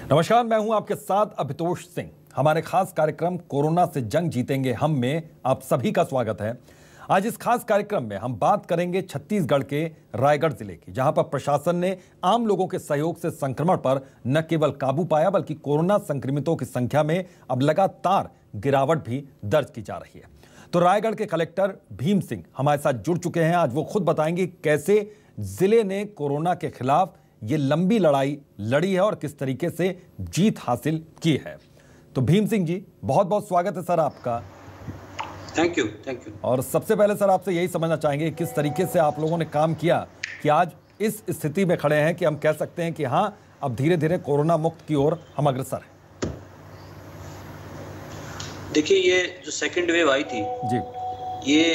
नमस्कार, मैं हूं आपके साथ अभितोष सिंह। हमारे खास कार्यक्रम कोरोना से जंग जीतेंगे हम में आप सभी का स्वागत है। आज इस खास कार्यक्रम में हम बात करेंगे छत्तीसगढ़ के रायगढ़ जिले की, जहां पर प्रशासन ने आम लोगों के सहयोग से संक्रमण पर न केवल काबू पाया बल्कि कोरोना संक्रमितों की संख्या में अब लगातार गिरावट भी दर्ज की जा रही है। तो रायगढ़ के कलेक्टर भीम सिंह हमारे साथ जुड़ चुके हैं। आज वो खुद बताएंगे कैसे जिले ने कोरोना के खिलाफ ये लंबी लड़ाई लड़ी है और किस तरीके से जीत हासिल की है। तो भीम सिंह जी, बहुत बहुत स्वागत है सर आपका। Thank you. और सबसे पहले सर आपसे यही समझना चाहेंगे किस तरीके से आप लोगों ने काम किया कि आज इस स्थिति में खड़े हैं कि हम कह सकते हैं कि हाँ, अब धीरे धीरे कोरोना मुक्त की ओर हम अग्रसर हैं। देखिए, ये जो सेकेंड वेव आई थी जी, ये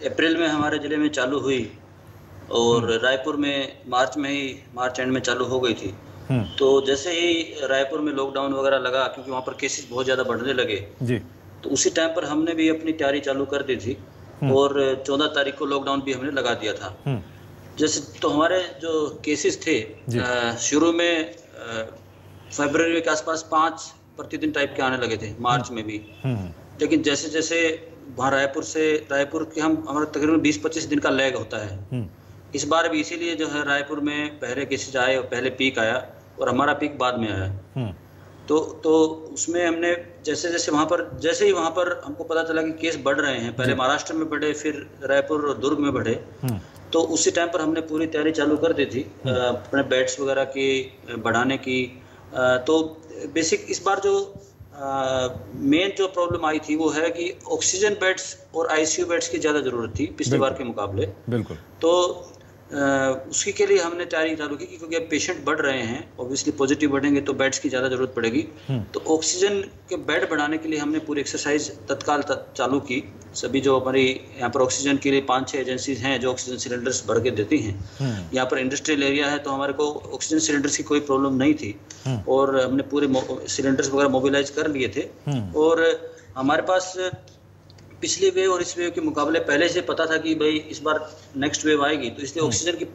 अप्रैल में हमारे जिले में चालू हुई और रायपुर में मार्च एंड में चालू हो गई थी। तो जैसे ही रायपुर में लॉकडाउन वगैरह लगा, क्योंकि वहाँ पर केसेस बहुत ज़्यादा बढ़ने लगे जी, तो उसी टाइम पर हमने भी अपनी तैयारी चालू कर दी थी और 14 तारीख को लॉकडाउन भी हमने लगा दिया था। जैसे तो हमारे जो केसेस थे शुरू में फरवरी के आसपास 5 प्रतिदिन टाइप के आने लगे थे, मार्च में भी। लेकिन जैसे जैसे वहाँ रायपुर के हमारा तकरीबन 20-25 दिन का लैग होता है। इस बार भी इसीलिए जो है रायपुर में पहले केसेस आए और पहले पीक आया और हमारा पीक बाद में आया। तो उसमें हमने जैसे ही वहाँ पर हमको पता चला कि केस बढ़ रहे हैं, पहले महाराष्ट्र में बढ़े, फिर रायपुर और दुर्ग में बढ़े, तो उसी टाइम पर हमने पूरी तैयारी चालू कर दी थी अपने बेड्स वगैरह की बढ़ाने की। तो बेसिक इस बार जो मेन जो प्रॉब्लम आई थी वो है कि ऑक्सीजन बेड्स और आईसीयू बेड्स की ज़्यादा ज़रूरत थी पिछली बार के मुकाबले। बिल्कुल। तो उसके के लिए हमने तैयारी चालू की, क्योंकि अब पेशेंट बढ़ रहे हैं, ऑब्वियसली पॉजिटिव बढ़ेंगे तो बेड्स की ज़्यादा ज़रूरत पड़ेगी। तो ऑक्सीजन के बेड बढ़ाने के लिए हमने पूरी एक्सरसाइज तत्काल चालू की। सभी जो हमारी यहाँ पर ऑक्सीजन के लिए 5-6 एजेंसीज हैं जो ऑक्सीजन सिलेंडर्स भर के देती हैं। यहाँ पर इंडस्ट्रियल एरिया है तो हमारे को ऑक्सीजन सिलेंडर्स की कोई प्रॉब्लम नहीं थी और हमने पूरे सिलेंडर्स वगैरह मोबिलाइज कर लिए थे। और हमारे पास पिछली वेव और इस वेव के मुकाबले पहले से पता था कि भाई इस बार नेक्स्ट वेव आएगी, तो इसलिए ऑक्सीजन की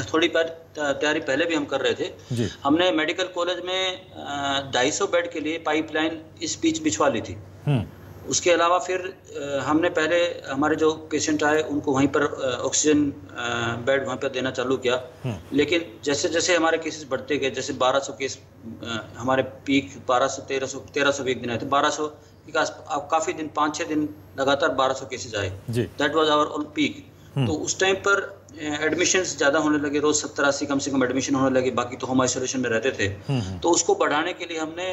थोड़ी तैयारी पहले भी हम कर रहे थे। हमने मेडिकल कॉलेज में 250 बेड के लिए पाइपलाइन इस बीच बिछवा ली थी। उसके अलावा फिर हमने पहले हमारे जो पेशेंट आए उनको वहीं पर ऑक्सीजन बेड वहाँ पर देना चालू किया। लेकिन जैसे जैसे हमारे केसेस बढ़ते गए, जैसे 1200 केस हमारे पीक 1200-1300 एक दिन आए थे, 1200 काफी दिन 5-6 दिन लगातार 1200 केसेस आए। That was our on peak. तो उस टाइम पर एडमिशन्स ज़्यादा होने लगे, रोज 70-80 कम से कम एडमिशन होने लगे, बाकी तो होम आइसोलेशन में रहते थे। तो उसको बढ़ाने के लिए हमने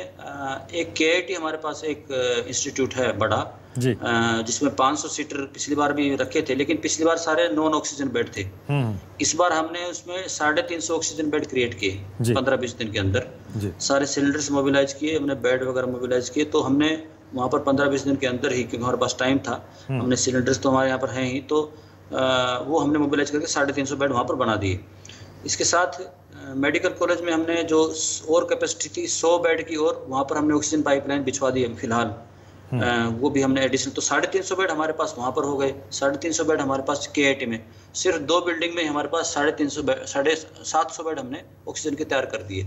एक KIT हमारे पास एक इंस्टीट्यूट है बड़ा, जिसमें 500 सीटर पिछली बार भी रखे थे, लेकिन पिछली बार सारे नॉन ऑक्सीजन बेड थे। इस बार हमने उसमें 350 ऑक्सीजन बेड क्रिएट किए 15-20 दिन के अंदर। सारे सिलेंडर्स मोबिलाइज किए, हमने बेड वगैरह मोबिलाइज किए। तो हमने वहाँ पर 15-20 दिन के अंदर ही, क्योंकि हमारे पास टाइम था, हमने सिलेंडर्स तो हमारे यहाँ पर हैं ही, तो वो हमने मोबिलाइज करके 350 बेड वहाँ पर बना दिए। इसके साथ मेडिकल कॉलेज में हमने जो और कैपेसिटी थी 100 बेड की, और वहाँ पर हमने ऑक्सीजन पाइपलाइन बिछवा दी है फिलहाल। वो भी हमने एडिशनल, तो 350 बेड हमारे पास वहाँ पर हो गए। 350 बेड हमारे पास KIT में, सिर्फ 2 बिल्डिंग में हमारे पास 750 बेड हमने ऑक्सीजन के तैयार कर दिए।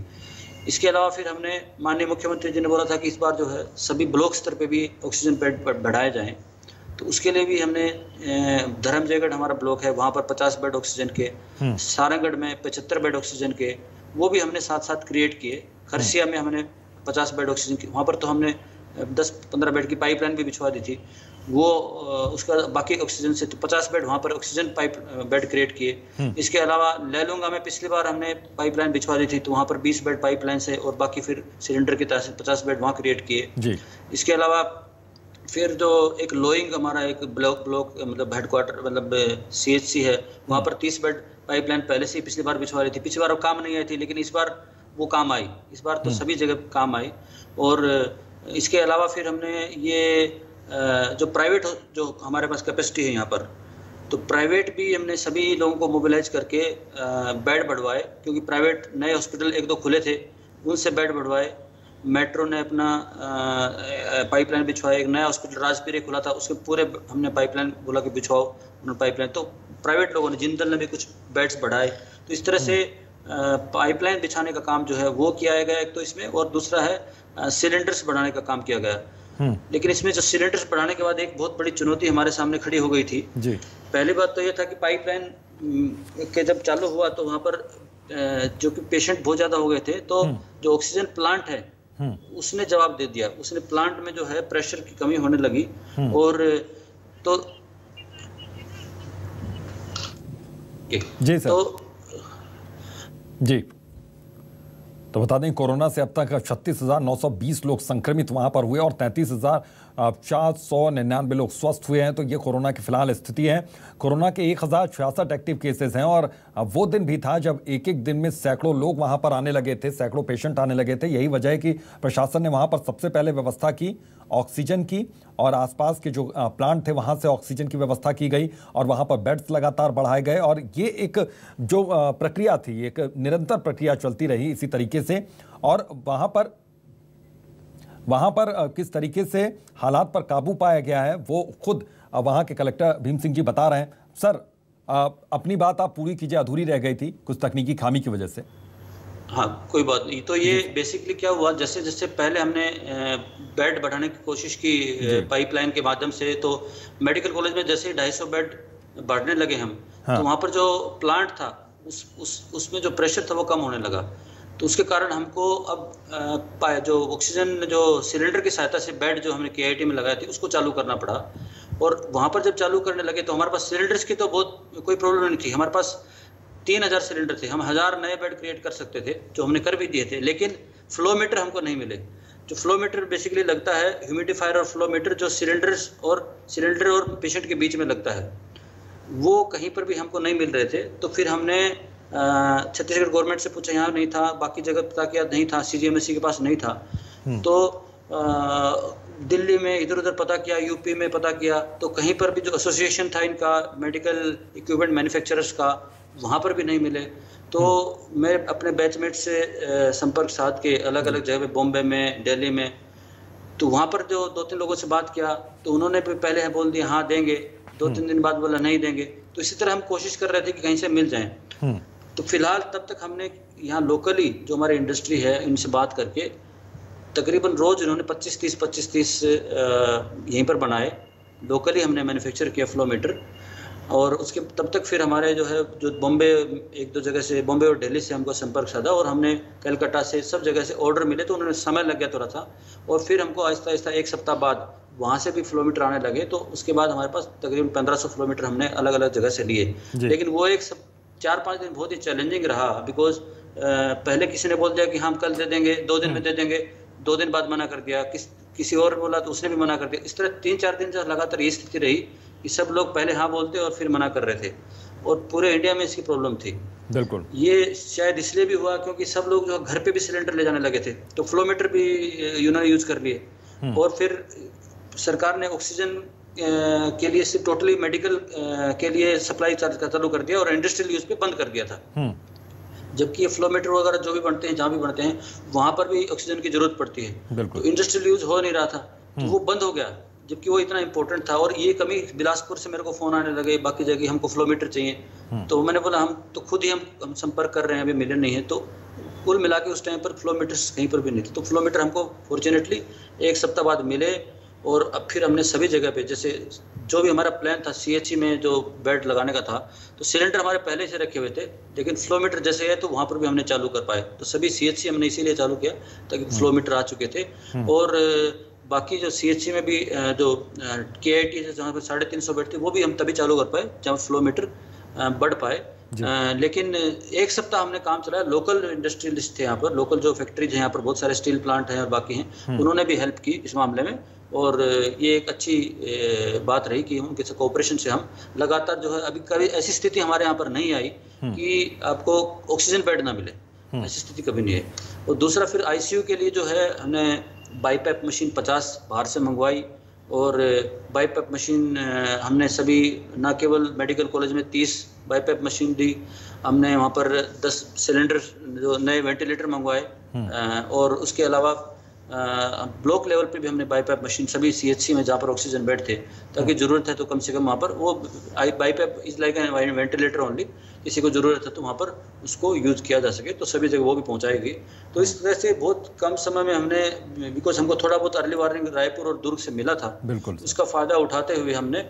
इसके अलावा फिर हमने माननीय मुख्यमंत्री जी ने बोला था कि इस बार जो है सभी ब्लॉक स्तर पे भी ऑक्सीजन बेड बढ़ाए जाएं। तो उसके लिए भी हमने धर्मजयगढ़ हमारा ब्लॉक है, वहाँ पर 50 बेड ऑक्सीजन के, सारंगढ़ में 75 बेड ऑक्सीजन के, वो भी हमने साथ साथ क्रिएट किए। खरसिया में हमने 50 बेड ऑक्सीजन की, वहाँ पर तो हमने 10-15 बेड की पाइपलाइन भी बिछवा दी थी। वो उसका बाकी ऑक्सीजन से तो 50 बेड वहाँ पर ऑक्सीजन बेड क्रिएट किए। इसके अलावा लैलूंगा में पिछली बार हमने पाइपलाइन बिछवा दी थी, तो वहाँ पर 20 बेड पाइपलाइन से और बाकी फिर सिलेंडर की तरह से 50 बेड वहाँ क्रिएट किए। इसके अलावा फिर जो एक लोइंग हमारा एक ब्लॉक मतलब हेडक्वार्टर मतलब CHC है, वहाँ पर 30 बेड पाइपलाइन पहले से ही पिछली बार बिछवा रही थी। पिछली बार वो काम नहीं आई थी, लेकिन इस बार वो काम आई। इस बार तो सभी जगह काम आई। और इसके अलावा फिर हमने ये जो प्राइवेट जो हमारे पास कैपेसिटी है यहाँ पर, तो प्राइवेट भी हमने सभी लोगों को मोबिलाइज करके बेड बढ़वाए, क्योंकि प्राइवेट नए हॉस्पिटल 1-2 खुले थे, उनसे बेड बढ़वाए। मेट्रो ने अपना पाइपलाइन बिछवाया। एक नया हॉस्पिटल राजपीरे खुला था, उसके पूरे हमने पाइपलाइन बोला कि बिछवाओ उन्होंने पाइपलाइन। तो प्राइवेट लोगों ने, जिंदल ने भी कुछ बेड्स बढ़ाए। तो इस तरह से पाइपलाइन बिछाने का काम जो है वो किया गया एक तो इसमें, और दूसरा है सिलेंडर्स बढ़ाने का काम किया गया। लेकिन इसमें जो सिलेंडर्स बढ़ाने के बाद एक बहुत बड़ी चुनौती हमारे सामने खड़ी हो गई थी जी। पहली बात तो ये था कि पाइपलाइन के जब चालू हुआ तो वहाँ पर जो कि पेशेंट बहुत ज़्यादा हो गए थे, तो जो ऑक्सीजन प्लांट है उसने जवाब दे दिया। उसने प्लांट में जो है प्रेशर की कमी होने लगी, और तो जी सर जी। तो बता दें कोरोना से अब तक 36,920 लोग संक्रमित वहां पर हुए और 33,499 लोग स्वस्थ हुए हैं। तो ये कोरोना की फिलहाल स्थिति है। कोरोना के 1,066 एक्टिव केसेस हैं, और वो दिन भी था जब एक एक दिन में सैकड़ों लोग वहां पर आने लगे थे, सैकड़ों पेशेंट आने लगे थे। यही वजह है कि प्रशासन ने वहां पर सबसे पहले व्यवस्था की ऑक्सीजन की, और आसपास के जो प्लांट थे वहां से ऑक्सीजन की व्यवस्था की गई, और वहां पर बेड्स लगातार बढ़ाए गए। और ये एक जो प्रक्रिया थी, एक निरंतर प्रक्रिया चलती रही इसी तरीके से। और वहां पर किस तरीके से हालात पर काबू पाया गया है वो खुद वहां के कलेक्टर भीम सिंह जी बता रहे हैं। सर, अपनी बात आप पूरी कीजिए, अधूरी रह गई थी कुछ तकनीकी खामी की वजह से। हाँ, कोई बात नहीं। तो ये बेसिकली क्या हुआ, जैसे जैसे पहले हमने बेड बढ़ाने की कोशिश की पाइपलाइन के माध्यम से, तो मेडिकल कॉलेज में जैसे ही 250 बेड बढ़ने लगे हम, हाँ। तो वहाँ पर जो प्लांट था उसमें जो प्रेशर था वो कम होने लगा। तो उसके कारण हमको अब जो ऑक्सीजन जो सिलेंडर की सहायता से बेड जो हमने KIT में लगाए थे उसको चालू करना पड़ा। और वहाँ पर जब चालू करने लगे तो हमारे पास सिलेंडर्स की तो बहुत कोई प्रॉब्लम नहीं थी। हमारे पास 3000 सिलेंडर थे, हम 1000 नए बेड क्रिएट कर सकते थे, जो हमने कर भी दिए थे। लेकिन फ्लोमीटर हमको नहीं मिले। जो फ्लोमीटर बेसिकली लगता है ह्यूमिडिफायर और फ्लोमीटर, जो सिलेंडर और पेशेंट के बीच में लगता है, वो कहीं पर भी हमको नहीं मिल रहे थे। तो फिर हमने छत्तीसगढ़ गवर्नमेंट से पूछा, यहाँ नहीं था, बाकी जगह पता किया, नहीं था, CGMSC के पास नहीं था। तो दिल्ली में इधर उधर पता किया, यूपी में पता किया, तो कहीं पर भी जो एसोसिएशन था इनका मेडिकल इक्विपमेंट मैन्युफैक्चरर्स का, वहाँ पर भी नहीं मिले। तो मैं अपने बैचमेट से संपर्क साध के अलग अलग जगह पे, बॉम्बे में, दिल्ली में, तो वहाँ पर जो 2-3 लोगों से बात किया तो उन्होंने भी पहले बोल दिया हाँ देंगे, 2-3 दिन बाद बोला नहीं देंगे। तो इसी तरह हम कोशिश कर रहे थे कि कहीं से मिल जाएं। तो फिलहाल तब तक हमने यहाँ लोकली जो हमारी इंडस्ट्री है इनसे बात करके तकरीबन रोज इन्होंने 25-30 यहीं पर बनाए। लोकली हमने मैन्युफैक्चर किया फ्लोमीटर। और उसके तब तक फिर हमारे जो है जो बॉम्बे, 1-2 जगह से, बॉम्बे और दिल्ली से हमको संपर्क साधा, और हमने कलकत्ता से, सब जगह से ऑर्डर मिले। तो उन्होंने समय लग गया थोड़ा सा, और फिर हमको आहिस्ता आहिस्ता 1 सप्ताह बाद वहाँ से भी फ्लोमीटर आने लगे। तो उसके बाद हमारे पास तकरीबन 1500 फ्लोमीटर हमने अलग अलग जगह से लिए। लेकिन वो 4-5 दिन बहुत ही चैलेंजिंग रहा, बिकॉज पहले किसी ने बोल दिया कि हम कल दे देंगे, 2 दिन में दे देंगे, 2 दिन बाद मना कर दिया, किसी और बोला तो उसने भी मना कर दिया। इस तरह 3-4 दिन से लगातार ये स्थिति रही कि सब लोग पहले हाँ बोलते और फिर मना कर रहे थे, और पूरे इंडिया में इसकी प्रॉब्लम थी। बिल्कुल, ये शायद इसलिए भी हुआ क्योंकि सब लोग जो घर पे भी सिलेंडर ले जाने लगे थे, तो फ्लोमीटर भी उन्होंने यूज कर लिए। और फिर सरकार ने ऑक्सीजन के लिए सिर्फ टोटली मेडिकल के लिए सप्लाई चालू कर दिया, और इंडस्ट्रियल यूज पे बंद कर दिया था। जबकि ये फ्लोमीटर वगैरह जो भी बनते हैं, जहाँ भी बनते हैं, वहाँ पर भी ऑक्सीजन की जरूरत पड़ती है। तो इंडस्ट्रियल यूज हो नहीं रहा था, तो वो बंद हो गया, जबकि वो इतना इंपॉर्टेंट था। और ये कमी, बिलासपुर से मेरे को फोन आने लगे, बाकी जगह हमको फ्लोमीटर चाहिए। तो मैंने बोला हम तो खुद ही हम संपर्क कर रहे हैं, अभी मिले नहीं है। तो कुल मिला के उस टाइम पर फ्लोमीटर्स कहीं पर भी नहीं थे। तो फ्लोमीटर हमको फॉर्चुनेटली 1 सप्ताह बाद मिले, और अब फिर हमने सभी जगह पे, जैसे जो भी हमारा प्लान था CHC में जो बेड लगाने का था, तो सिलेंडर हमारे पहले से रखे हुए थे, लेकिन फ्लोमीटर जैसे है तो वहाँ पर भी हमने चालू कर पाए। तो सभी CHC हमने इसीलिए चालू किया ताकि फ्लोमीटर आ चुके थे। और बाकी जो CHC में भी जो KIT जहाँ पर 350 बेड थे, वो भी हम तभी चालू कर पाए जहाँ फ्लोमीटर बढ़ पाए। लेकिन 1 सप्ताह हमने काम चलाया। लोकल इंडस्ट्रियलिस्ट थे यहाँ पर, लोकल जो फैक्ट्रीज हैं यहाँ पर, बहुत सारे स्टील प्लांट हैं और बाकी हैं, उन्होंने भी हेल्प की इस मामले में। और ये एक अच्छी बात रही कि उनके कोऑपरेशन से हम लगातार जो है, अभी कभी ऐसी स्थिति हमारे यहाँ पर नहीं आई कि आपको ऑक्सीजन बेड ना मिले, ऐसी स्थिति कभी नहीं है। और दूसरा फिर ICU के लिए जो है हमने बाईपैप मशीन 50 बाहर से मंगवाई, और बाईपैप मशीन हमने सभी, ना केवल मेडिकल कॉलेज में 30 बाईपैप मशीन दी, हमने वहाँ पर 10 सिलेंडर जो नए वेंटिलेटर मंगवाए, और उसके अलावा ब्लॉक लेवल पे भी हमने बाईपैप मशीन सभी CHC में जहाँ पर ऑक्सीजन बेड थे, ताकि ज़रूरत है तो कम से कम वहाँ पर वो BiPAP is like an ventilator only, किसी को ज़रूरत है तो वहाँ पर उसको यूज़ किया जा सके, तो सभी जगह वो भी पहुँचाएगी। तो इस तरह से बहुत कम समय में हमने, बिकॉज हमको थोड़ा बहुत अर्ली वार्निंग रायपुर और दुर्ग से मिला था, बिल्कुल उसका फ़ायदा उठाते हुए हमने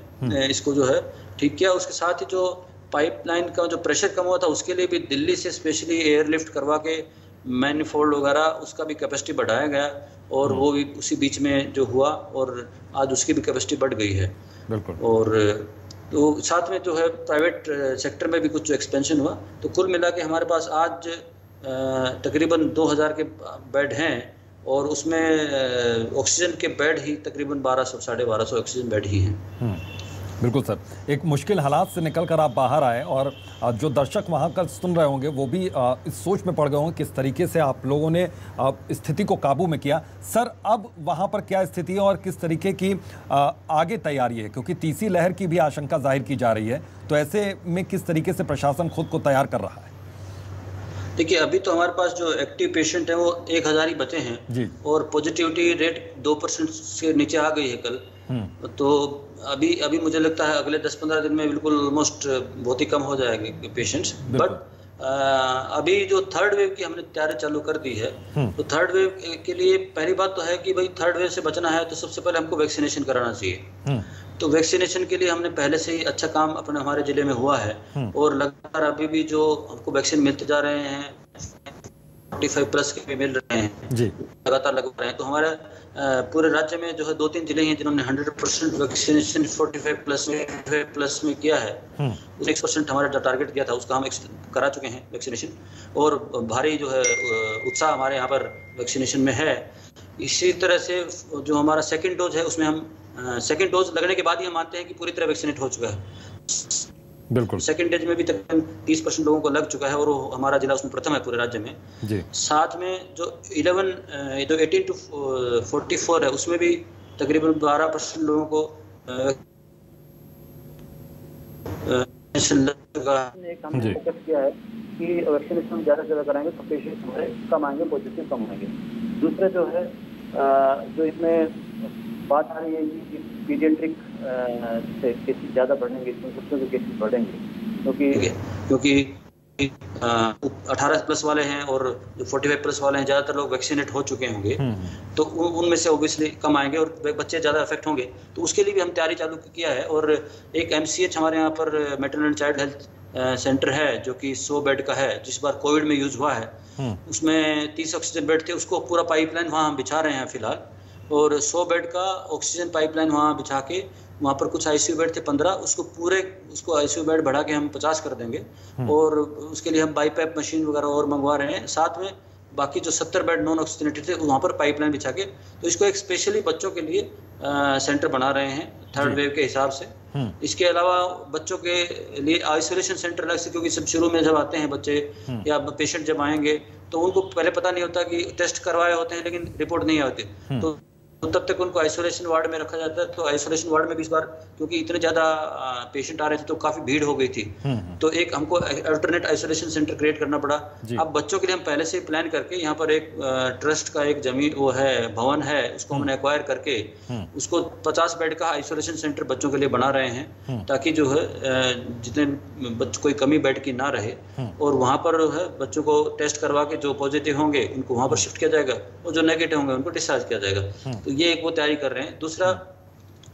इसको जो है ठीक किया। उसके साथ ही जो पाइपलाइन का जो प्रेशर कम हुआ था उसके लिए भी दिल्ली से स्पेशली एयरलिफ्ट करवा के मैनिफोल्ड वगैरह उसका भी कैपेसिटी बढ़ाया गया, और वो भी उसी बीच में जो हुआ, और आज उसकी भी कैपेसिटी बढ़ गई है। बिल्कुल। और तो साथ में जो है प्राइवेट सेक्टर में भी कुछ एक्सपेंशन हुआ, तो कुल मिला के हमारे पास आज तकरीबन 2000 के बेड हैं, और उसमें ऑक्सीजन के बेड ही तकरीबन 1200 साढ़े 1200 ऑक्सीजन बेड ही हैं। बिल्कुल सर, एक मुश्किल हालात से निकल कर आप बाहर आए, और जो दर्शक वहाँ कर सुन रहे होंगे वो भी इस सोच में पड़ गए होंगे किस तरीके से आप लोगों ने स्थिति को काबू में किया। सर, अब वहाँ पर क्या स्थिति है और किस तरीके की आगे तैयारी है, क्योंकि तीसरी लहर की भी आशंका जाहिर की जा रही है, तो ऐसे में किस तरीके से प्रशासन खुद को तैयार कर रहा है? देखिए, अभी तो हमारे पास जो एक्टिव पेशेंट हैं वो 1000 ही बचे हैं जी, और पॉजिटिविटी रेट 2% से नीचे आ गई है कल। तो अभी मुझे लगता है अगले 10-15 दिन में बिल्कुल ऑलमोस्ट बहुत ही कम हो जाएंगे पेशेंट्स। बट अभी जो थर्ड वेव की हमने तैयारी चालू कर दी है, तो थर्ड वेव के लिए पहली बात तो है कि भाई थर्ड वेव से बचना है तो सबसे पहले हमको वैक्सीनेशन कराना चाहिए। तो वैक्सीनेशन के लिए हमने पहले से ही अच्छा काम अपने हमारे जिले में हुआ है, और लगातार अभी भी जो हमको वैक्सीन मिलते जा रहे हैं, 45+ के भी मिल रहे हैं जी, लगातार लग रहे हैं। तो हमारे पूरे राज्य में जो है 2-3 जिले हैं जिन्होंने 100% वैक्सीनेशन 45+ में किया है। 100% हमारा जो टारगेट दिया था उसका हम करा चुके हैं वैक्सीनेशन, और भारी जो है उत्साह हमारे यहाँ पर वैक्सीनेशन में है। इसी तरह से जो हमारा सेकेंड डोज है उसमें हम सेकेंड डोज लगने के बाद ही हम मानते हैं कि पूरी तरह वैक्सीनेट हो चुका है। बिल्कुल, सेकेंड डोज में भी तकरीबन 30% लोगों को लग चुका है, और वो हमारा जिला उसमें प्रथम है पूरे राज्य में जी। साथ में जो 18 to 44 है उसमें भी तकरीबन 12% लोगों को हमने फोकस किया है कि वैक्सीनेशन ज़्यादा से ज़्यादा कराएंगे तो पेशेंट हमारे कम आएंगे, पॉजिटिव कम आएंगे। दूसरा जो है जो इसमें बात आ रही है कि पीडियाट्रिक से केसेस ज़्यादा बढ़ेंगे, इसमें बच्चों के केसेस बढ़ेंगे, क्योंकि 18+ वाले हैं और जो 45+ वाले हैं ज़्यादातर लोग वैक्सीनेट हो चुके होंगे, तो उनमें से ऑब्वियसली कम आएंगे और बच्चे ज़्यादा अफेक्ट होंगे। तो उसके लिए भी हम तैयारी चालू किया है, और एक MCH हमारे यहाँ पर maternal and child health centre है जो कि 100 बेड का है, जिस बार कोविड में यूज़ हुआ है। उसमें 30 ऑक्सीजन बेड थे, उसको पूरा पाइपलाइन वहाँ हम बिछा रहे हैं फिलहाल, और 100 बेड का ऑक्सीजन पाइपलाइन वहाँ बिछा के वहाँ पर कुछ ICU बेड थे 15, उसको ICU बेड बढ़ा के हम 50 कर देंगे, और उसके लिए हम बाईपैप मशीन वगैरह और मंगवा रहे हैं। साथ में बाकी जो 70 बेड नॉन ऑक्सीजनेटेड थे वहाँ पर पाइपलाइन बिछा के, तो इसको एक स्पेशली बच्चों के लिए सेंटर बना रहे हैं थर्ड वेव के हिसाब से। इसके अलावा बच्चों के लिए आइसोलेशन सेंटर अलग से, क्योंकि सब शुरू में जब आते हैं बच्चे या पेशेंट जब आएंगे तो उनको पहले पता नहीं होता कि टेस्ट करवाए होते हैं लेकिन रिपोर्ट नहीं आती, तो तब तक उनको आइसोलेशन वार्ड में रखा जाता है। तो आइसोलेशन वार्ड में भी इस बार क्योंकि इतने ज़्यादा पेशेंट आ रहे थे तो काफ़ी भीड़ हो गई थी, तो एक हमको अल्टरनेट आइसोलेशन सेंटर क्रिएट करना पड़ा। अब बच्चों के लिए हम पहले से प्लान करके यहाँ पर एक ट्रस्ट का एक जमीन वो है भवन है, उसको हमने एक्वायर करके उसको 50 बेड का आइसोलेशन सेंटर बच्चों के लिए बना रहे हैं, ताकि जो है जितने बच्चों कोई कमी बेड की ना रहे, और वहाँ पर है बच्चों को टेस्ट करवा के जो पॉजिटिव होंगे उनको वहाँ पर शिफ्ट किया जाएगा और जो नेगेटिव होंगे उनको डिस्चार्ज किया जाएगा। तो ये एक वो तैयारी कर रहे हैं। दूसरा,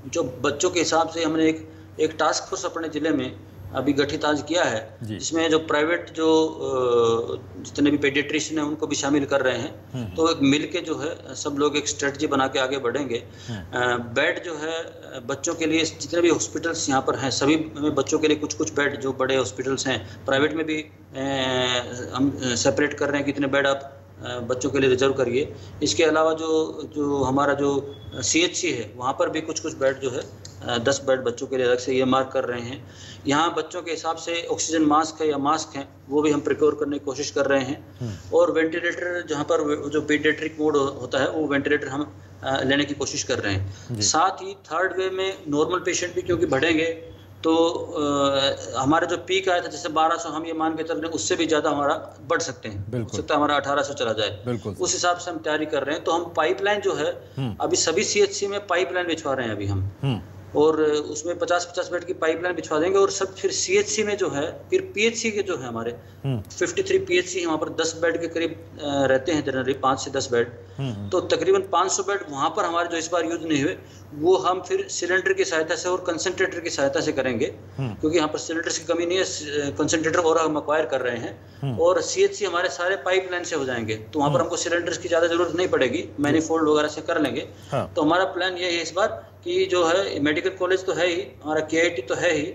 जो बच्चों के हिसाब से हमने एक टास्क फोर्स अपने जिले में अभी गठित आज किया है, जिसमें जो प्राइवेट जो जितने भी पेडियाट्रिशियन हैं उनको भी शामिल कर रहे हैं। तो एक मिल के जो है सब लोग एक स्ट्रेटजी बना के आगे बढ़ेंगे। बेड जो है बच्चों के लिए जितने भी हॉस्पिटल्स यहाँ पर हैं सभी में बच्चों के लिए कुछ कुछ बेड जो बड़े हॉस्पिटल्स हैं, प्राइवेट में भी हम सेपरेट कर रहे हैं कितने बेड आप बच्चों के लिए रिजर्व करिए। इसके अलावा जो हमारा जो CHC है वहाँ पर भी कुछ कुछ बेड जो है 10 बेड बच्चों के लिए अलग से ये मार्क कर रहे हैं। यहाँ बच्चों के हिसाब से ऑक्सीजन मास्क है या मास्क हैं वो भी हम प्रिक्योर करने की कोशिश कर रहे हैं, और वेंटिलेटर जहाँ पर जो पीडियाट्रिक वार्ड होता है वो वेंटिलेटर हम लेने की कोशिश कर रहे हैं। साथ ही थर्ड वेव में नॉर्मल पेशेंट भी क्योंकि बढ़ेंगे तो हमारा जो पीक आया था जैसे 1200, हम ये मान के चल रहे हैं उससे भी ज़्यादा हमारा बढ़ सकते हैं, हो सकता है हमारा 1800 चला जाए। उस हिसाब से हम तैयारी कर रहे हैं। तो हम पाइपलाइन जो है अभी सभी CHC में पाइपलाइन बिछवा रहे हैं अभी हम, और उसमें 50-50 बेड की पाइपलाइन बिछवा देंगे। और सब फिर CHC में जो है, फिर PHC के जो है हमारे 53 PHC वहाँ पर 10 बेड के करीब रहते हैं जनरली, 5 से 10 बेड। तो तकरीबन 500 बेड वहाँ पर हमारे जो इस बार यूज नहीं हुए वो हम फिर सिलेंडर की सहायता से और कंसंट्रेटर की सहायता से करेंगे, क्योंकि यहाँ पर सिलेंडर्स की कमी नहीं है, कंसंट्रेटर और हम एक्वायर कर रहे हैं। और CHC हमारे सारे पाइपलाइन से हो जाएंगे, तो वहाँ पर हमको सिलेंडर्स की ज़्यादा जरूरत नहीं पड़ेगी, मैनीफोल्ड वगैरह से कर लेंगे। तो हमारा प्लान ये है इस बार कि जो है मेडिकल कॉलेज तो है ही, हमारा KIT तो है ही,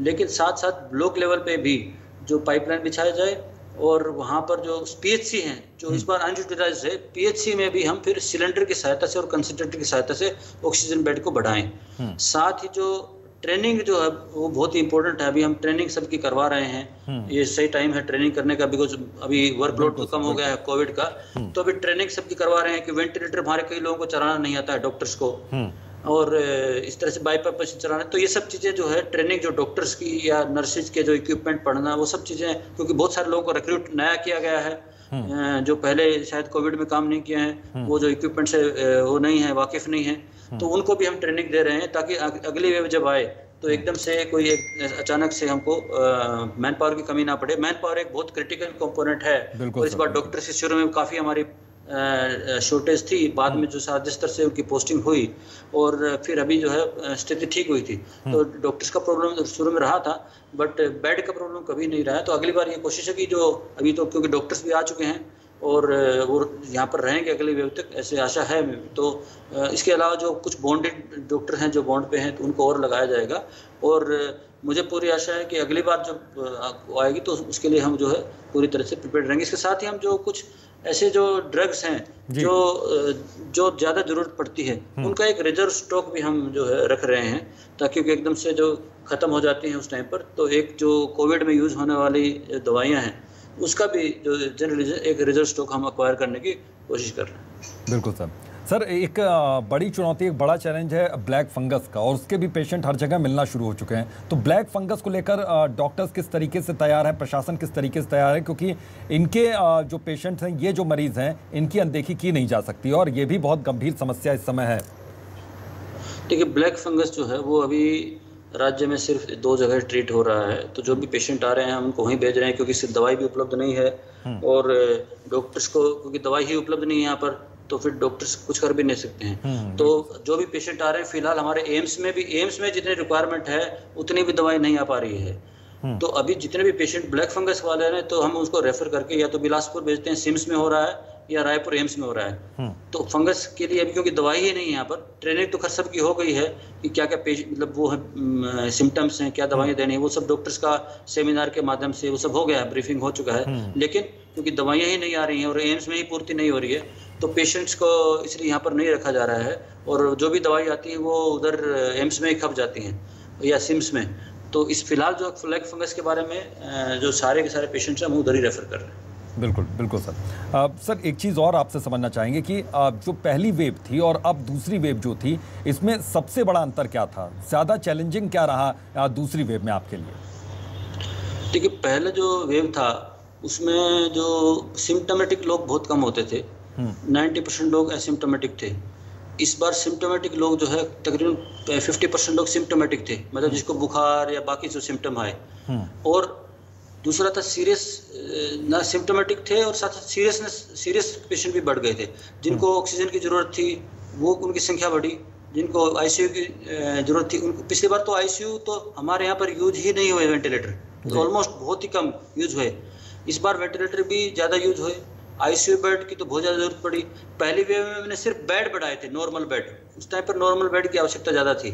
लेकिन साथ साथ ब्लॉक लेवल पे भी जो पाइपलाइन बिछाया जाए। और वहाँ पर जो PHC हैं जो इस बार अनयूटिलाइज्ड है, PHC में भी हम फिर सिलेंडर की सहायता से और कंसंट्रेटर की सहायता से ऑक्सीजन बेड को बढ़ाएं। साथ ही जो ट्रेनिंग जो है वो बहुत ही इंपॉर्टेंट है। अभी हम ट्रेनिंग सबकी करवा रहे हैं, ये सही टाइम है ट्रेनिंग करने का, बिकॉज अभी वर्कलोड तो कम हो गया है कोविड का। तो अभी ट्रेनिंग सबकी करवा रहे हैं कि वेंटिलेटर हमारे कई लोगों को चलाना नहीं आता है, डॉक्टर्स को, और इस तरह से बाईपास मशीन चलाना। तो ये सब चीज़ें जो है ट्रेनिंग, जो डॉक्टर्स की या नर्सिस के जो इक्विपमेंट पढ़ना, वो सब चीज़ें, क्योंकि बहुत सारे लोगों को रिक्रूट नया किया गया है जो पहले शायद कोविड में काम नहीं किए हैं, वो जो इक्विपमेंट से वो नहीं है, वाकिफ नहीं है, तो उनको भी हम ट्रेनिंग दे रहे हैं ताकि अगली वेव जब आए तो एकदम से कोई एक अचानक से हमको मैन पावर की कमी ना पड़े। मैन पावर एक बहुत क्रिटिकल कंपोनेंट है, और इस बार डॉक्टर्स की शुरू में काफ़ी हमारी शॉर्टेज थी, बाद में जो साजिश स्तर से उनकी पोस्टिंग हुई और फिर अभी जो है स्थिति ठीक हुई थी। तो डॉक्टर्स का प्रॉब्लम शुरू में रहा था, बट बेड का प्रॉब्लम कभी नहीं रहा है। तो अगली बार ये कोशिश है कि जो अभी तो क्योंकि डॉक्टर्स भी आ चुके हैं और वो यहाँ पर रहेंगे अगली वेव तक, ऐसे आशा है। तो इसके अलावा जो कुछ बॉन्डेड डॉक्टर हैं जो बॉन्ड पे हैं, तो उनको और लगाया जाएगा। और मुझे पूरी आशा है कि अगली बार जब आएगी तो उसके लिए हम जो है पूरी तरह से प्रिपेयर रहेंगे। इसके साथ ही हम जो कुछ ऐसे जो ड्रग्स हैं जो ज़्यादा ज़रूरत पड़ती है, उनका एक रिजर्व स्टॉक भी हम जो है रख रहे हैं, ताकि एकदम से जो ख़त्म हो जाती हैं उस टाइम पर, तो एक जो कोविड में यूज़ होने वाली दवाइयाँ हैं उसका भी जो जनरली एक रिजर्व स्टॉक हम एक्वायर करने की कोशिश कर रहे हैं। बिल्कुल सर, एक बड़ी चुनौती, एक बड़ा चैलेंज है ब्लैक फंगस का, और उसके भी पेशेंट हर जगह मिलना शुरू हो चुके हैं। तो ब्लैक फंगस को लेकर डॉक्टर्स किस तरीके से तैयार है, प्रशासन किस तरीके से तैयार है, क्योंकि इनके जो पेशेंट्स हैं, ये जो मरीज हैं, इनकी अनदेखी की नहीं जा सकती और ये भी बहुत गंभीर समस्या इस समय है। देखिए, ब्लैक फंगस जो है वो अभी राज्य में सिर्फ 2 जगह ट्रीट हो रहा है। तो जो भी पेशेंट आ रहे हैं हम उनको वहीं भेज रहे हैं, क्योंकि सिर्फ दवाई भी उपलब्ध नहीं है और डॉक्टर्स को, क्योंकि दवाई ही उपलब्ध नहीं है यहाँ पर, तो फिर डॉक्टर्स कुछ कर भी नहीं सकते हैं। तो जो भी पेशेंट आ रहे हैं, फिलहाल हमारे एम्स में जितनी रिक्वायरमेंट है उतनी भी दवाई नहीं आ पा रही है। तो अभी जितने भी पेशेंट ब्लैक फंगस वाले हैं तो हम उसको रेफर करके या तो बिलासपुर भेजते हैं, सिम्स में हो रहा है, या रायपुर एम्स में हो रहा है। तो फंगस के लिए अभी क्योंकि दवाई ही नहीं है यहाँ पर, ट्रेनिंग तो खैर सबकी हो गई है कि क्या क्या मतलब वो सिम्टम्स हैं, क्या दवाइयाँ देनी है, वो सब डॉक्टर्स का सेमिनार के माध्यम से वो सब हो गया है, ब्रीफिंग हो चुका है। लेकिन क्योंकि दवाइयाँ ही नहीं आ रही हैं और एम्स में ही पूर्ति नहीं हो रही है, तो पेशेंट्स को इसलिए यहाँ पर नहीं रखा जा रहा है, और जो भी दवाई आती है वो उधर एम्स में ही खप जाती हैं या सिम्स में। तो इस फिलहाल जो ब्लैक फंगस के बारे में जो सारे के सारे पेशेंट्स हैं हम उधर ही रेफर कर रहे हैं। बिल्कुल सर, एक चीज़ और आपसे समझना चाहेंगे कि जो पहली वेव थी और अब दूसरी वेव जो थी, इसमें सबसे बड़ा अंतर क्या था, ज़्यादा चैलेंजिंग क्या रहा दूसरी वेव में आपके लिए? देखिए, पहले जो वेव था उसमें जो सिम्टोमेटिक लोग बहुत कम होते थे, 90% लोग एसिम्टोमेटिक थे। इस बार सिम्टोमेटिक लोग जो है तकरीबन 50% लोग सिम्टोमेटिक थे, मतलब जिसको बुखार या बाकी जो सिम्टम आए। और दूसरा था सीरियस, ना सिम्टोमेटिक थे और साथ साथ सीरियस पेशेंट भी बढ़ गए थे। जिनको ऑक्सीजन की ज़रूरत थी वो उनकी संख्या बढ़ी, जिनको आईसीयू की ज़रूरत थी उनको, पिछली बार तो आईसीयू तो हमारे यहाँ पर यूज ही नहीं हुए, वेंटिलेटर ऑलमोस्ट बहुत ही कम यूज हुए। इस बार वेंटिलेटर भी ज़्यादा यूज हुए, आईसीयू बेड की तो बहुत ज़्यादा जरूरत पड़ी। पहली वेव में मैंने सिर्फ बेड बढ़ाए थे, नॉर्मल बेड। उस टाइम पर नॉर्मल बेड की आवश्यकता ज़्यादा थी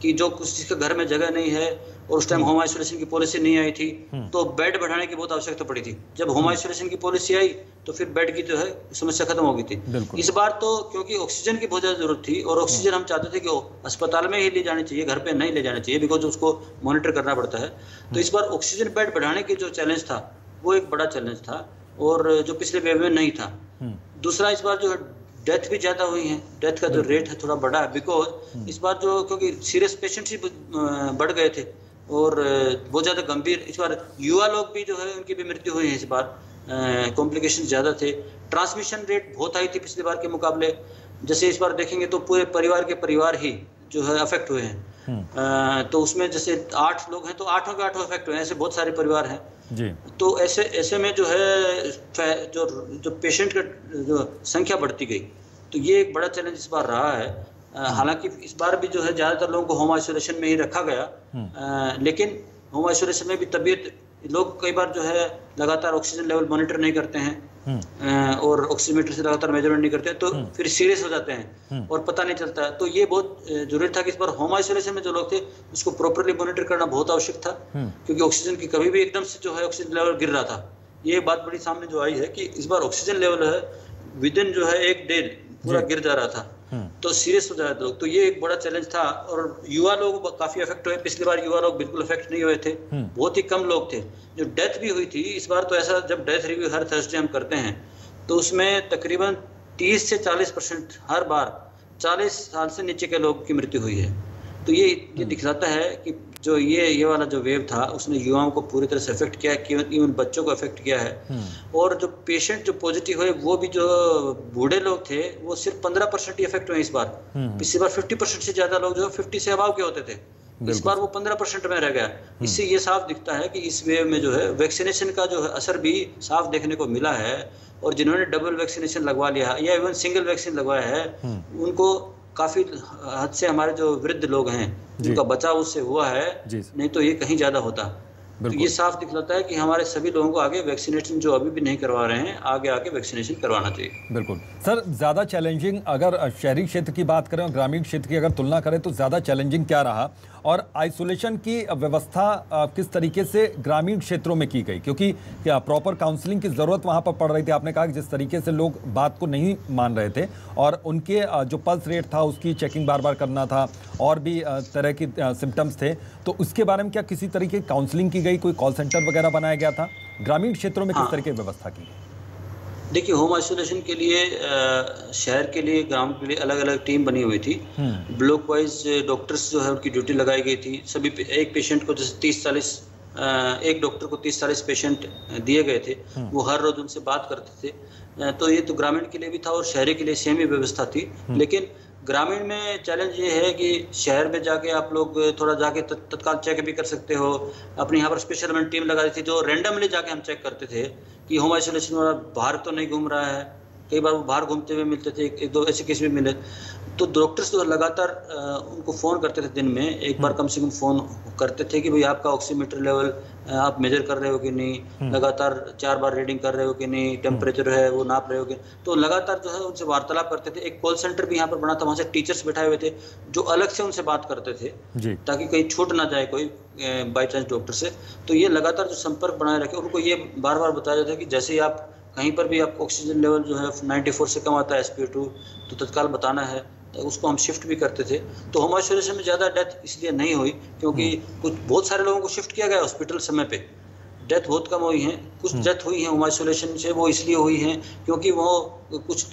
कि जो कुछ जिसके घर में जगह नहीं है, और उस टाइम होम आइसोलेशन की पॉलिसी नहीं आई थी, तो बेड बढ़ाने की बहुत आवश्यकता पड़ी थी। जब होम आइसोलेशन की पॉलिसी आई तो फिर बेड की जो है समस्या खत्म हो गई थी। इस बार तो क्योंकि ऑक्सीजन की बहुत ज़्यादा जरूरत थी और ऑक्सीजन हम चाहते थे कि अस्पताल में ही ले जानी चाहिए, घर पे नहीं ले जाना चाहिए, बिकॉज उसको मॉनिटर करना पड़ता है। तो इस बार ऑक्सीजन बेड बढ़ाने की जो चैलेंज था वो एक बड़ा चैलेंज था, और जो पिछले वेव में नहीं था। दूसरा, इस बार जो है डेथ भी ज़्यादा हुई है, डेथ का जो रेट है थोड़ा बड़ा है, बिकॉज इस बार जो क्योंकि सीरियस पेशेंट्स ही बढ़ गए थे, और बहुत ज़्यादा गंभीर इस बार युवा लोग भी जो है उनकी भी मृत्यु हुई है इस बार। कॉम्प्लिकेशन ज़्यादा थे, ट्रांसमिशन रेट बहुत हाई थी पिछली बार के मुकाबले। जैसे इस बार देखेंगे तो पूरे परिवार के परिवार ही जो है अफेक्ट हुए हैं। तो उसमें जैसे 8 लोग हैं तो 8 के 8 अफेक्ट हुए हैं, ऐसे बहुत सारे परिवार हैं जी। तो ऐसे में जो है जो पेशेंट का जो संख्या बढ़ती गई, तो ये एक बड़ा चैलेंज इस बार रहा है। हालांकि इस बार भी जो है ज़्यादातर लोगों को होम आइसोलेशन में ही रखा गया, लेकिन होम आइसोलेशन में भी तबीयत लोग कई बार जो है लगातार ऑक्सीजन लेवल मॉनिटर नहीं करते हैं और ऑक्सीमीटर से लगातार मेजरमेंट नहीं करते हैं, तो फिर सीरियस हो जाते हैं और पता नहीं चलता है। तो ये बहुत जरूरी था कि इस बार होम आइसोलेशन में जो लोग थे उसको प्रॉपरली मॉनिटर करना बहुत आवश्यक था, क्योंकि ऑक्सीजन की कभी भी एकदम से जो है ऑक्सीजन लेवल गिर रहा था। ये बात बड़ी सामने जो आई है कि इस बार ऑक्सीजन लेवल है विद इन जो है 1 डे पूरा गिर जा रहा था, तो सीरियस हो जाए लोग। तो ये एक बड़ा चैलेंज था। और युवा लोग काफी अफेक्ट हुए। पिछली बार युवा लोग बिल्कुल अफेक्ट नहीं हुए थे, बहुत ही कम लोग थे। जो डेथ भी हुई थी इस बार, तो ऐसा जब डेथ रिव्यू हर थर्सडे हम करते हैं तो उसमें तकरीबन 30 से 40% हर बार 40 साल से नीचे के लोग की मृत्यु हुई है। तो ये दिखाता है कि जो ये वाला जो वेव था उसने युवाओं को पूरी तरह से अफेक्ट किया है, इवन बच्चों को अफेक्ट किया है। और जो पेशेंट जो पॉजिटिव हुए वो भी जो बूढ़े लोग थे वो सिर्फ 15% ही अफेक्ट हुए इस बार। पिछली बार 50% से ज्यादा लोग जो 50 से अबाव के होते थे, इस बार वो 15% में रह गया। इससे ये साफ दिखता है कि इस वेव में जो है वैक्सीनेशन का जो है असर भी साफ देखने को मिला है। और जिन्होंने डबल वैक्सीनेशन लगवा लिया या इवन सिंगल वैक्सीन लगवाया है उनको काफी हद से हमारे जो वृद्ध लोग हैं उनका बचाव उससे हुआ है, नहीं तो ये कहीं ज्यादा होता। तो ये साफ दिखलाता है कि हमारे सभी लोगों को आगे वैक्सीनेशन जो अभी भी नहीं करवा रहे हैं आगे वैक्सीनेशन करवाना चाहिए। बिल्कुल सर, ज़्यादा चैलेंजिंग अगर शहरी क्षेत्र की बात करें और ग्रामीण क्षेत्र की अगर तुलना करें तो ज़्यादा चैलेंजिंग क्या रहा, और आइसोलेशन की व्यवस्था किस तरीके से ग्रामीण क्षेत्रों में की गई, क्योंकि क्या प्रॉपर काउंसलिंग की ज़रूरत वहाँ पर पड़ रही थी। आपने कहा कि जिस तरीके से लोग बात को नहीं मान रहे थे और उनके जो पल्स रेट था उसकी चेकिंग बार बार करना था और भी तरह की सिम्टम्स थे, तो उसके बारे में क्या किसी तरीके की काउंसलिंग की गई, कोई कॉल सेंटर वगैरह बनाया गया था? ग्रामीण क्षेत्रों में किस तरह की व्यवस्था की गई? देखिए, होम आइसोलेशन के लिए शहर के लिए गांव के लिए अलग अलग टीम बनी हुई थी। ब्लॉक वाइज डॉक्टर्स जो है उनकी ड्यूटी लगाई गई थी। सभी एक पेशेंट को जैसे 30-40 एक डॉक्टर को 30-40 पेशेंट दिए गए थे, वो हर रोज उनसे बात करते थे। तो ये तो ग्रामीण के लिए भी था और शहरी के लिए सेम ही व्यवस्था थी। लेकिन ग्रामीण में चैलेंज ये है कि शहर में जाके आप लोग थोड़ा जाके तत्काल चेक भी कर सकते हो। अपने यहाँ पर स्पेशल टीम लगा दी थी जो रैंडमली जाके हम चेक करते थे कि होम आइसोलेशन वाला बाहर तो नहीं घूम रहा है। कई बार वो बाहर घूमते हुए मिलते थे, 1-2 ऐसे केस भी मिले। तो डॉक्टर्स तो लगातार उनको फ़ोन करते थे, दिन में एक बार कम से कम फ़ोन करते थे कि भाई आपका ऑक्सीमीटर लेवल आप मेजर कर रहे हो कि नहीं, लगातार 4 बार रीडिंग कर रहे हो कि नहीं, टेम्परेचर है वो नाप रहे हो कि। तो लगातार जो है उनसे वार्तालाप करते थे। एक कॉल सेंटर भी यहाँ पर बना था, वहाँ से टीचर्स बैठाए हुए थे जो अलग से उनसे बात करते थे ताकि कहीं छूट ना जाए कोई बाई चांस डॉक्टर से। तो ये लगातार जो संपर्क बनाए रखे, उनको ये बार बार बताया जाता है कि जैसे ही आप कहीं पर भी आपको ऑक्सीजन लेवल जो है 94 से कम आता है SpO2 तो तत्काल बताना है। तो उसको हम शिफ्ट भी करते थे। तो होम आइसोलेशन में ज़्यादा डेथ इसलिए नहीं हुई क्योंकि बहुत सारे लोगों को शिफ्ट किया गया हॉस्पिटल समय पे, डेथ बहुत कम हुई हैं। कुछ डेथ हुई हैं होम आइसोलेशन से, वो इसलिए हुई हैं क्योंकि वो कुछ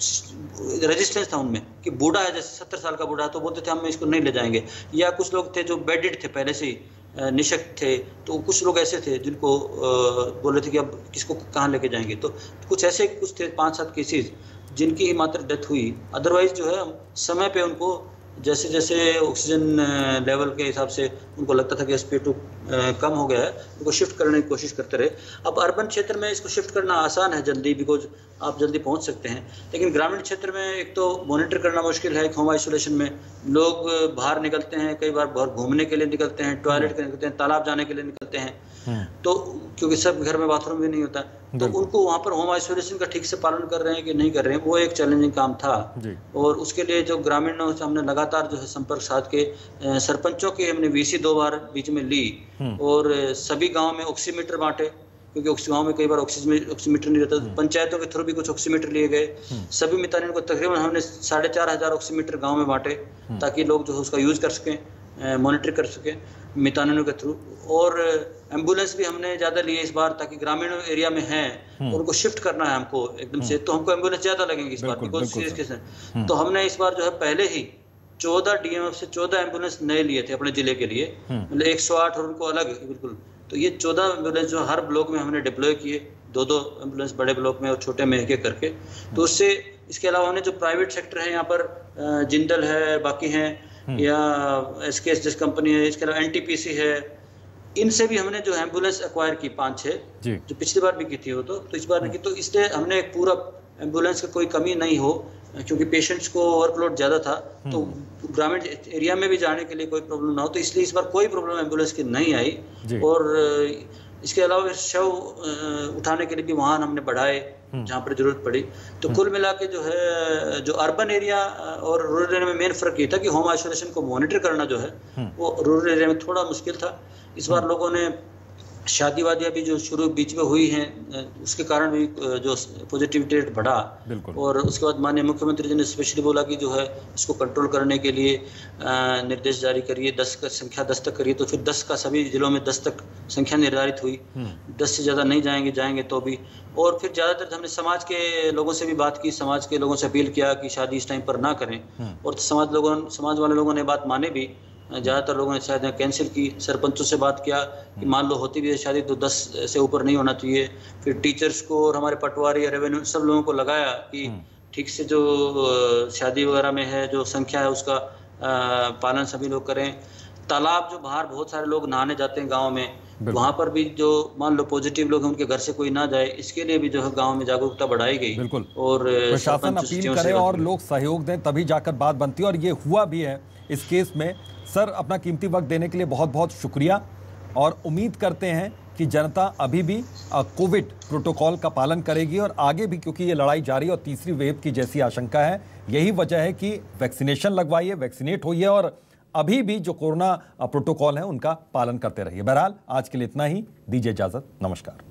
रेजिस्टेंस था उनमें कि बूढ़ा है, जैसे 70 साल का बूढ़ा है तो बोलते थे हम इसको नहीं ले जाएंगे। या कुछ लोग थे जो बेडेड थे पहले से ही, निशक्त थे, तो कुछ लोग ऐसे थे जिनको बोले थे कि अब किसको कहाँ लेके जाएंगे। तो कुछ ऐसे कुछ थे 5-7 केसेस जिनकी ही मात्र डेथ हुई। अदरवाइज जो है समय पे उनको जैसे जैसे ऑक्सीजन लेवल के हिसाब से उनको लगता था कि SpO2 कम हो गया है, उनको शिफ्ट करने की कोशिश करते रहे। अब अर्बन क्षेत्र में इसको शिफ्ट करना आसान है जल्दी, बिकॉज आप जल्दी पहुंच सकते हैं। लेकिन ग्रामीण क्षेत्र में एक तो मॉनिटर करना मुश्किल है। होम आइसोलेशन में लोग बाहर निकलते हैं, कई बार बाहर घूमने के लिए निकलते हैं, टॉयलेट के निकलते हैं, तालाब जाने के लिए निकलते हैं, तो क्योंकि सब घर में बाथरूम भी नहीं होता, तो उनको वहाँ पर होम आइसोलेशन का ठीक से पालन कर रहे हैं कि नहीं कर रहे हैं, वो एक चैलेंजिंग काम था। और उसके लिए जो ग्रामीणों से हमने लगातार जो है संपर्क साध के सरपंचों के हमने VC 2 बार बीच में ली और सभी गाँव में ऑक्सीमीटर बांटे, क्योंकि गाँव में कई बार ऑक्सीमीटर नहीं रहता। पंचायतों के थ्रू भी कुछ ऑक्सीमीटर लिए गए। सभी मितानिनों को तकरीबन हमने 4,500 ऑक्सीमीटर गाँव में बांटे ताकि लोग जो है उसका यूज कर सकें, मॉनिटर कर सकें मितानिनों के थ्रू। और एम्बुलेंस भी हमने ज़्यादा लिए इस बार ताकि ग्रामीण एरिया में हैं उनको शिफ्ट करना है हमको एकदम से, तो हमको एम्बुलेंस ज़्यादा लगेंगी इस बार बिकॉज सीरियस केस है। तो हमने इस बार जो है पहले ही 14 डीएमएफ से 14 एम्बुलेंस नए लिए थे अपने जिले के लिए, मतलब 108 और उनको अलग बिल्कुल। तो ये 14 एम्बुलेंस जो हर ब्लॉक में हमने डिप्लॉय किए, 2-2 एम्बुलेंस बड़े ब्लॉक में और छोटे में एक-एक करके। तो उससे इसके अलावा हमने जो प्राइवेट सेक्टर है यहाँ पर जिंदल है, बाकी हैं या एसकेएस जिस कंपनी है, इसके अलावा एनटीपीसी है, इनसे भी हमने जो एम्बुलेंस एक्वायर की 5-6 जो पिछली बार भी की थी वो तो इस बार नहीं की। तो इसलिए हमने एक पूरा एम्बुलेंस की कोई कमी नहीं हो, क्योंकि पेशेंट्स को वर्कलोड ज़्यादा था, तो ग्रामीण एरिया में भी जाने के लिए कोई प्रॉब्लम ना हो, तो इसलिए इस बार कोई प्रॉब्लम एम्बुलेंस की नहीं आई। और इसके अलावा शव उठाने के लिए भी वाहन हमने बढ़ाए जहाँ पर जरूरत पड़ी। तो कुल मिला के जो है, जो अर्बन एरिया और रूरल एरिया में मेन फर्क ये था कि होम आइसोलेशन को मॉनिटर करना जो है वो रूरल एरिया में थोड़ा मुश्किल था। इस बार लोगों ने शादी वादियाँ भी जो शुरू बीच में हुई हैं, उसके कारण भी जो पॉजिटिविटी रेट बढ़ा। और उसके बाद माननीय मुख्यमंत्री जी ने स्पेशली बोला कि जो है इसको कंट्रोल करने के लिए निर्देश जारी करिए, 10 का संख्या 10 तक करिए। तो फिर 10 का सभी जिलों में 10 तक संख्या निर्धारित हुई। 10 से ज़्यादा नहीं जाएंगे तो भी। और फिर ज़्यादातर हमने समाज के लोगों से भी बात की, समाज के लोगों से अपील किया कि शादी इस टाइम पर ना करें, और समाज वाले लोगों ने बात माने भी। ज़्यादातर लोगों ने शायद कैंसिल की। सरपंचों से बात किया कि मान लो होती भी है शादी तो 10 से ऊपर नहीं होना चाहिए। फिर टीचर्स को और हमारे पटवारी या रेवेन्यू सब लोगों को लगाया कि ठीक से जो शादी वगैरह में है जो संख्या है उसका पालन सभी लोग करें। तालाब जो बाहर बहुत सारे लोग नहाने जाते हैं गाँव में, वहाँ पर भी जो मान लो पॉजिटिव लोग हैं उनके घर से कोई ना जाए, इसके लिए भी जो है गाँव में जागरूकता बढ़ाई गई। बिल्कुल, और प्रशासन अपील करे और लोग सहयोग दें तभी जाकर बात बनती है, और ये हुआ भी है इस केस में। सर, अपना कीमती वक्त देने के लिए बहुत बहुत शुक्रिया, और उम्मीद करते हैं कि जनता अभी भी कोविड प्रोटोकॉल का पालन करेगी और आगे भी, क्योंकि ये लड़ाई जारी और तीसरी वेव की जैसी आशंका है। यही वजह है कि वैक्सीनेशन लगवाइए, वैक्सीनेट होइए और अभी भी जो कोरोना प्रोटोकॉल है उनका पालन करते रहिए। बहरहाल आज के लिए इतना ही, दीजिए इजाजत, नमस्कार।